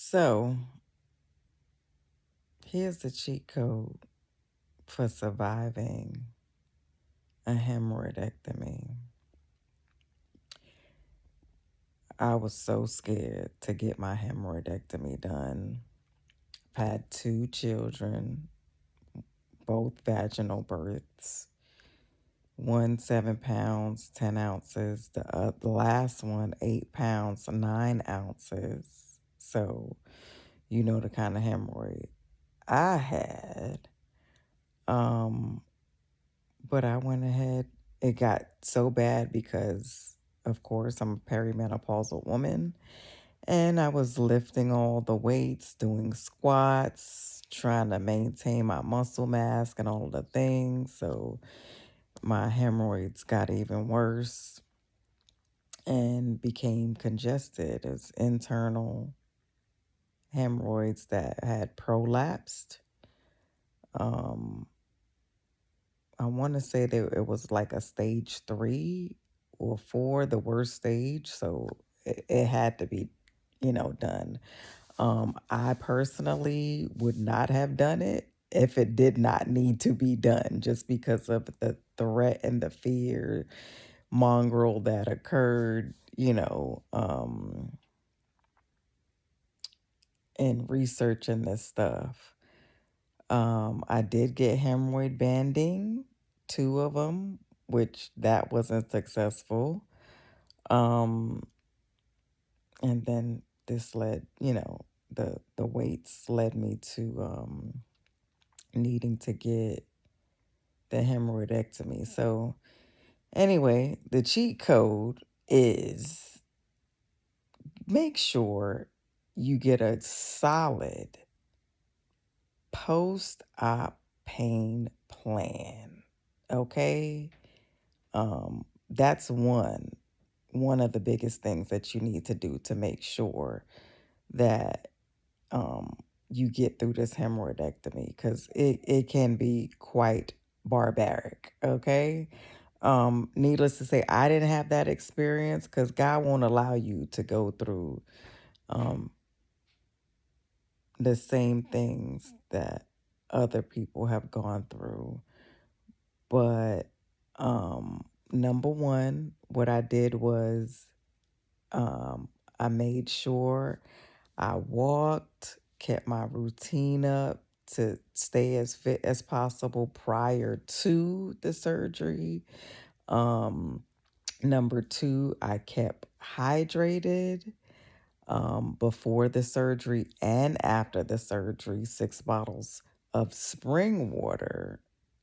So, here's the cheat code for surviving a hemorrhoidectomy. I was so scared to get my hemorrhoidectomy done. I've had 2 children, both vaginal births. One 7 pounds, 10 ounces. The last one 8 pounds, 9 ounces. So, you know the kind of hemorrhoid I had. Um, But I went ahead. It got so bad because, of course, I'm a perimenopausal woman, and I was lifting all the weights, doing squats, trying to maintain my muscle mass and all of the things. So my hemorrhoids got even worse and became congested. It was internal hemorrhoids that had prolapsed. Um, I want to say that it was like a stage 3 or 4, the worst stage. So it had to be, done. I personally would not have done it if it did not need to be done, just because of the threat and the fear mongrel that occurred, in researching this stuff. I did get hemorrhoid banding, 2 of them, which that wasn't successful. Um, and then this led, the weights led me to needing to get the hemorrhoidectomy. So anyway, the cheat code is make sure you get a solid post-op pain plan. Okay? That's one of the biggest things that you need to do to make sure that you get through this hemorrhoidectomy, because it can be quite barbaric. Okay. Needless to say, I didn't have that experience because God won't allow you to go through um the same things that other people have gone through. But number one, what I did was I made sure I walked, kept my routine up to stay as fit as possible prior to the surgery. Um, Number two, I kept hydrated before the surgery and after the surgery, 6 bottles of spring water,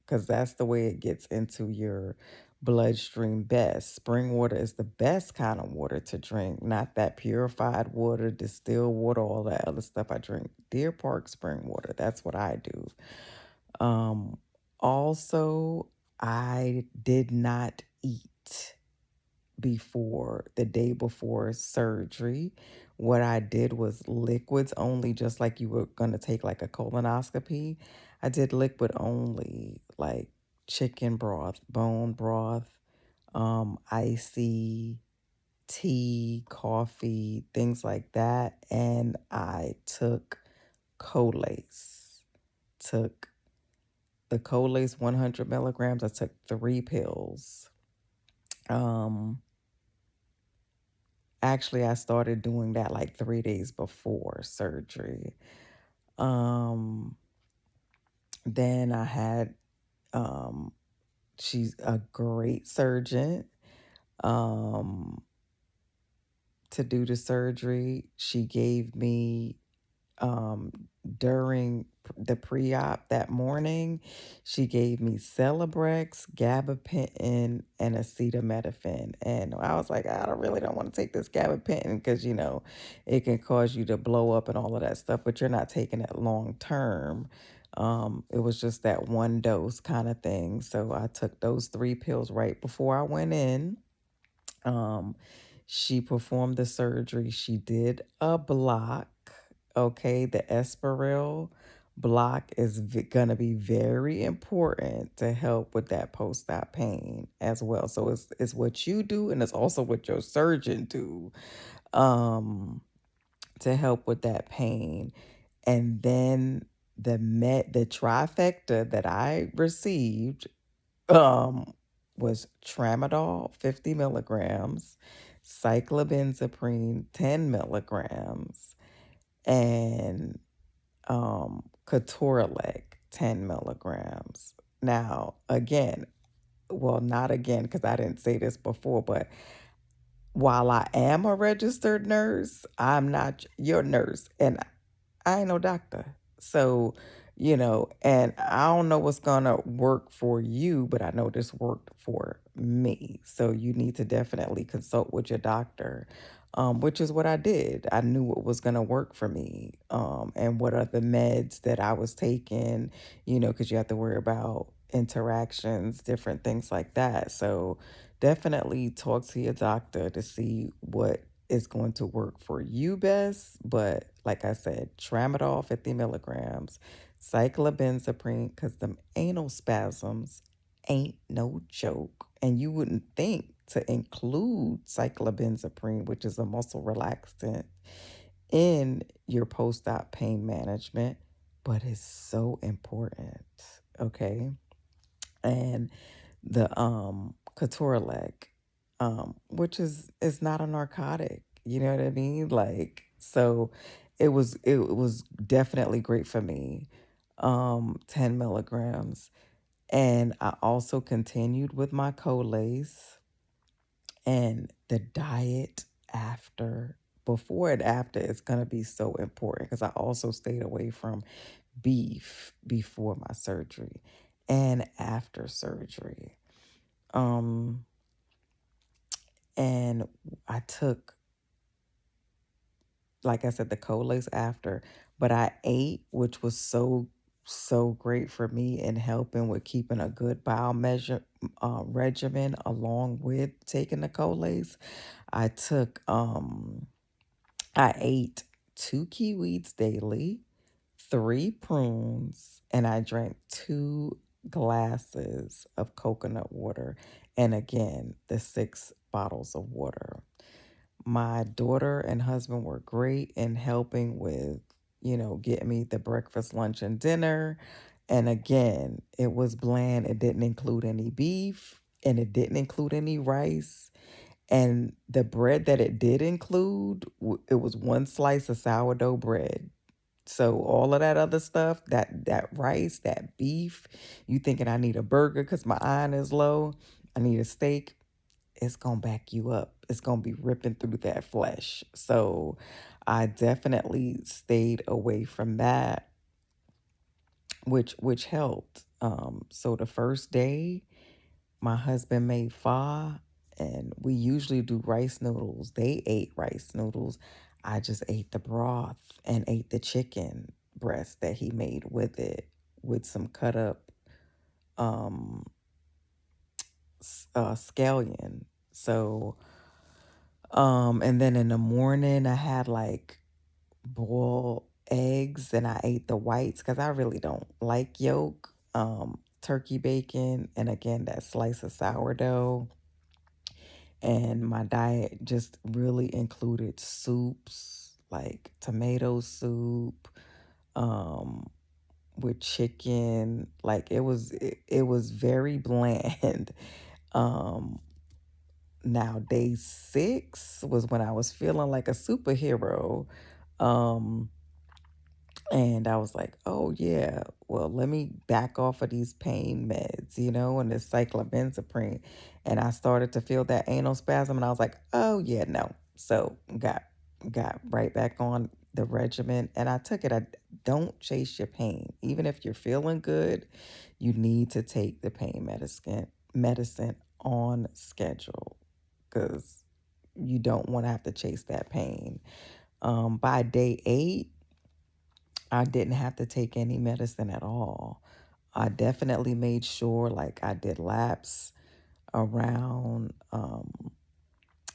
because that's the way it gets into your bloodstream best. Spring water is the best kind of water to drink, not that purified water, distilled water, all that other stuff. I drink Deer Park spring water. That's what I do. Um, Also, I did not eat before the day before surgery. What I did was liquids only, just like you were going to take like a colonoscopy. I did liquid only, like chicken broth, bone broth, icy tea, coffee, things like that. And I took Colace. Took the Colace 100 milligrams. I took 3 pills. Um, Actually, I started doing that like 3 days before surgery. Um, then I had, um, she's a great surgeon. Um, to do the surgery, she gave me um, during the pre-op that morning, she gave me Celebrex, gabapentin, and acetaminophen. And I was like, I don't want to take this gabapentin because, it can cause you to blow up and all of that stuff, but you're not taking it long term. It was just that one dose kind of thing. So I took those 3 pills right before I went in. Um, she performed the surgery. She did a block. Okay, the Esperil block is going to be very important to help with that post-op pain as well. So it's what you do, and it's also what your surgeon do. Um, to help with that pain. And then the trifecta that I received um was tramadol 50 milligrams, cyclobenzaprine 10 milligrams, and Ketorolac 10 milligrams. Now, again, well, not again, because I didn't say this before, but while I am a registered nurse, I'm not your nurse. And I ain't no doctor. So, and I don't know what's going to work for you, but I know this worked for me. So you need to definitely consult with your doctor, which is what I did. I knew what was going to work for me, and what are the meds that I was taking, because you have to worry about interactions, different things like that. So definitely talk to your doctor to see what is going to work for you best. But like I said, tramadol 50 milligrams, cyclobenzaprine, because them anal spasms ain't no joke. And you wouldn't think to include cyclobenzaprine, which is a muscle relaxant, in your post-op pain management, but it's so important. Okay. And the Ketorolac, which is not a narcotic. You know what I mean? Like, so it was definitely great for me. 10 milligrams. And I also continued with my Colace, and the diet after, before and after is gonna be so important, because I also stayed away from beef before my surgery and after surgery. Um, and I took, like I said, the Colace after, but I ate, which was so great for me in helping with keeping a good bowel measure regimen along with taking the Colace. I took I ate 2 kiwis daily, 3 prunes, and I drank 2 glasses of coconut water, and again, the 6 bottles of water. My daughter and husband were great in helping with, getting me the breakfast, lunch, and dinner. And again, it was bland. It didn't include any beef, and it didn't include any rice. And the bread that it did include, it was 1 slice of sourdough bread. So all of that other stuff, that rice, that beef, you thinking I need a burger because my iron is low, I need a steak, it's gonna back you up. It's gonna be ripping through that flesh. So I definitely stayed away from that, which helped. So the first day, my husband made pho, and we usually do rice noodles. They ate rice noodles. I just ate the broth and ate the chicken breast that he made with it, with some cut up um, scallion. So, and then in the morning, I had like boiled eggs, and I ate the whites because I really don't like yolk. Turkey bacon, and again, that slice of sourdough. And my diet just really included soups, like tomato soup, um, with chicken. Like it was very bland. Um, Now day 6 was when I was feeling like a superhero. Um, and I was like, oh, yeah, well, let me back off of these pain meds, and this cyclobenzaprine. And I started to feel that anal spasm, and I was like, oh, yeah, no. So got right back on the regimen, and I took it. I don't chase your pain. Even if you're feeling good, you need to take the pain medicine on schedule, because you don't want to have to chase that pain. By day 8, I didn't have to take any medicine at all. I definitely made sure, like, I did laps around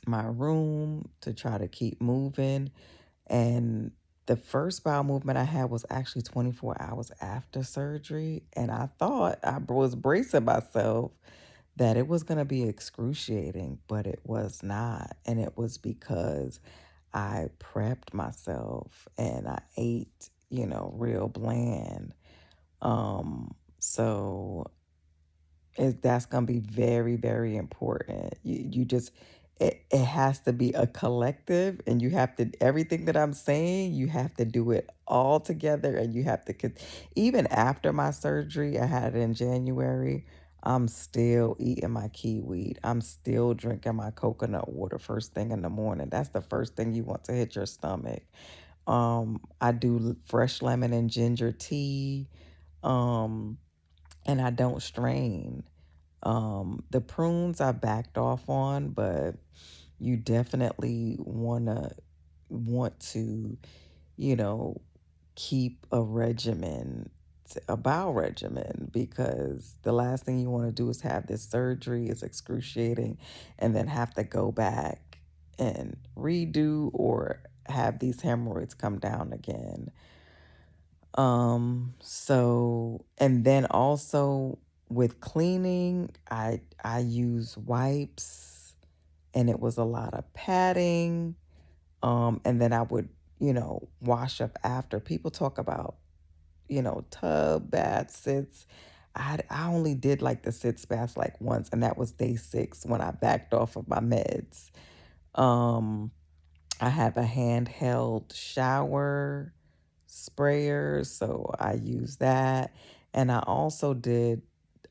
my room to try to keep moving. And the first bowel movement I had was actually 24 hours after surgery. And I thought, I was bracing myself that it was going to be excruciating, but it was not. And it was because I prepped myself and I ate, real bland. So that's gonna be very, very important. You just it has to be a collective, and you have to everything that I'm saying, you have to do it all together, and you have to even after my surgery, I had it in January. I'm still eating my kiwi. I'm still drinking my coconut water first thing in the morning. That's the first thing you want to hit your stomach. I do fresh lemon and ginger tea. Um, and I don't strain. The prunes I backed off on, but you definitely want to, you know, keep a regimen, a bowel regimen, because the last thing you want to do is have this surgery, is excruciating, and then have to go back and redo or have these hemorrhoids come down again. So and then also with cleaning, I use wipes, and it was a lot of padding. And then I would, wash up after. People talk about, tub bath sits. I only did like the sits baths like once, and that was day 6 when I backed off of my meds. Um I have a handheld shower sprayer, so I use that. And I also did,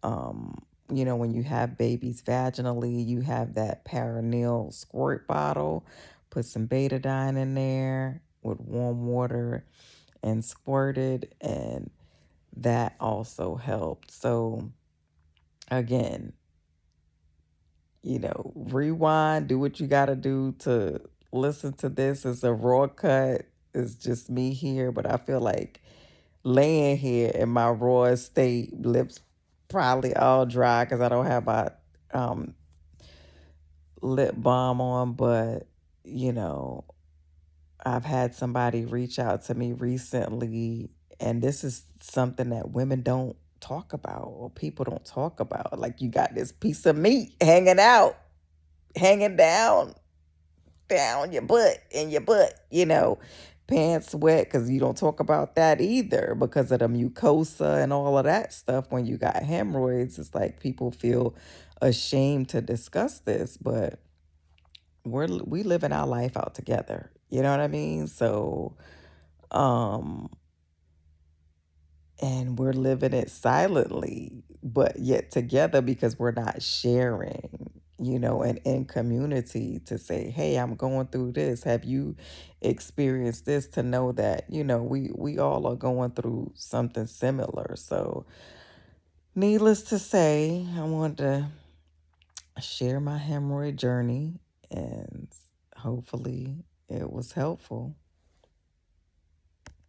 when you have babies vaginally, you have that perineal squirt bottle. Put some betadine in there with warm water and squirted, and that also helped. So, again, rewind, do what you got to do to listen to this. It's a raw cut. It's just me here, but I feel like laying here in my raw state, lips probably all dry because I don't have my um, lip balm on. But, you know, I've had somebody reach out to me recently, and this is something that women don't talk about or people don't talk about. Like, you got this piece of meat hanging out, hanging down your butt, pants wet, because you don't talk about that either because of the mucosa and all of that stuff. When you got hemorrhoids, it's like people feel ashamed to discuss this, but we living our life out together, you know what I mean? So um and we're living it silently, but yet together, because we're not sharing, and in community to say, hey, I'm going through this. Have you experienced this? To know that, we all are going through something similar. So, needless to say, I wanted to share my hemorrhoid journey, and hopefully it was helpful.